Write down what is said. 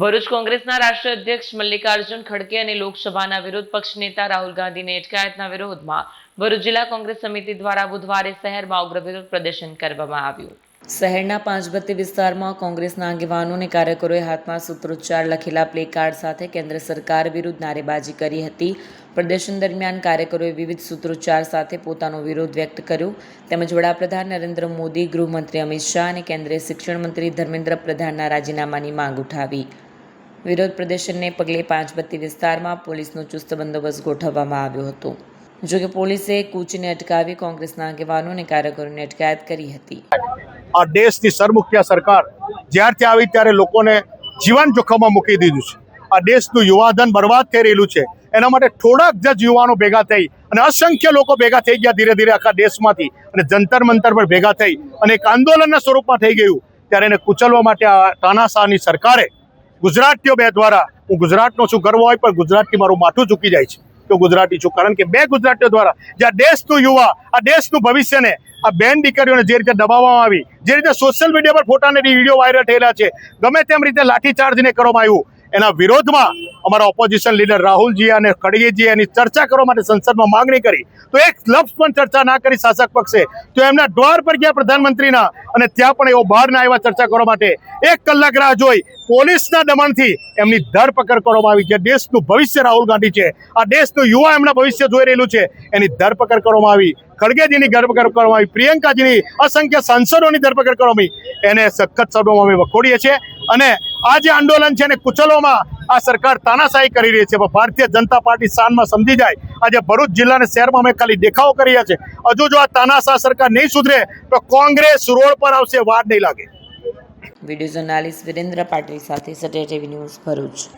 ભરૂચ કોંગ્રેસના રાષ્ટ્રીય અધ્યક્ષ મલ્લિકાર્જુન ખડગે અને લોકસભાના વિરોધ પક્ષ નેતા રાહુલ ગાંધીની અટકાયતના વિરોધમાં ભરૂચ જિલ્લા કોંગ્રેસ સમિતિ દ્વારા બુધવારે શહેરમાં ઉગ્ર વિરોધ પ્રદર્શન કરવામાં આવ્યું। શહેરના પાંચબત્તી વિસ્તારમાં કોંગ્રેસના આગેવાનો અને કાર્યકરોએ હાથમાં સૂત્રોચ્ચાર લખેલા પ્લે કાર્ડ સાથે કેન્દ્ર સરકાર વિરુદ્ધ નારેબાજી કરી હતી। પ્રદર્શન દરમિયાન કાર્યકરોએ વિવિધ સૂત્રોચ્ચાર સાથે પોતાનો વિરોધ વ્યક્ત કર્યો તેમજ વડાપ્રધાન નરેન્દ્ર મોદી, ગૃહમંત્રી અમિત શાહ અને કેન્દ્રીય શિક્ષણ મંત્રી ધર્મેન્દ્ર પ્રધાનના રાજીનામાની માંગ ઉઠાવી। વિરોધ પ્રદર્શનને પગલે પાંચબત્તી વિસ્તારમાં પોલીસનો ચુસ્ત બંદોબસ્ત ગોઠવવામાં આવ્યો હતો। જોકે પોલીસે કૂચને અટકાવી કોંગ્રેસના આગેવાનોને કાર્યકરોની અટકાયત કરી હતી। આ દેશની સરમુખિયા સરકાર જ્યારથી આવી ત્યારે લોકોને જીવન જોખમમાં મૂકી દીધું છે। આ દેશનું યુવાધન બરબાદ થઈ રહેલું છે। એના માટે થોડાક જ યુવાનો ભેગા થઈ અને અસંખ્ય લોકો ભેગા થઈ ગયા ધીરે ધીરે આખા દેશમાંથી અને જંતર મંતર પર ભેગા થઈ અને એક આંદોલનના સ્વરૂપમાં થઈ ગયું। ત્યારે એને કુચલવા માટે આ તાનાશાહની સરકારે ગુજરાતીઓ બે દ્વારા, હું ગુજરાતનો છું ગર્વ હોય પણ ગુજરાતથી મારું માથું ઝૂકી જાય છે તો ગુજરાતી છું, કારણ કે બે ગુજરાતીઓ દ્વારા જે આ દેશનું યુવા, આ દેશનું ભવિષ્યને આ બેન દીકરીઓને જે રીતે દબાવવામાં આવી, જે રીતે સોશિયલ મીડિયા પર ફોટા અને વિડીયો વાયરલ થયેલા છે, ગમે તેમ રીતે લાઠીચાર્જને કરવામાં આવ્યું, એના વિરોધમાં અમારા ઓપોઝિશન લીડર રાહુલજી અને ખડગેજી એની ચર્ચા કરવા માટે સંસદમાં માંગણી કરી તો એક લફ્ઝ પણ ચર્ચા ના કરી શાસક પક્ષે, તો એમના દ્વાર પર ગયા પ્રધાનમંત્રીના અને ત્યાં પણ એવો બહાર ના આવ્યા ચર્ચા કરવા માટે। 1 કલાક રાહ જોઈ પોલીસના દમનથી એમની ધરપકડ કરવામાં આવી। જે દેશનું ભવિષ્ય રાહુલ ગાંધી છે, આ દેશનું યુવા એમના ભવિષ્ય જોઈ રહેલું છે, એની ધરપકડ કરવામાં આવી। ખડગેજીની ધરપકડ કરવામાં આવી, પ્રિયંકાજીની, અસંખ્ય સાંસદોની ધરપકડ કરવામાં આવી। એને સખત શબ્દોમાં અમે વખોડીએ છીએ અને આ જે આંદોલન છે એને કુચલવામાં આ સરકાર તાનાશાહી કરી રહી છે। પણ ભારતીય જનતા પાર્ટી શાનમાં સમજી જાય, આજે ભરૂચ જિલ્લા અને શહેરમાં અમે ખાલી દેખાવો કરી રહ્યા છે। હજુ જો આ તાનાશાહ સરકાર નહીં સુધરે તો કોંગ્રેસ રોડ પર આવશે, વાર નહીં લાગે। વિડીયો જર્નાલિસ્ટ વિરેન્દ્ર પાટીલ સાથે સત્ય ટીવી ન્યૂઝ ભરૂચ।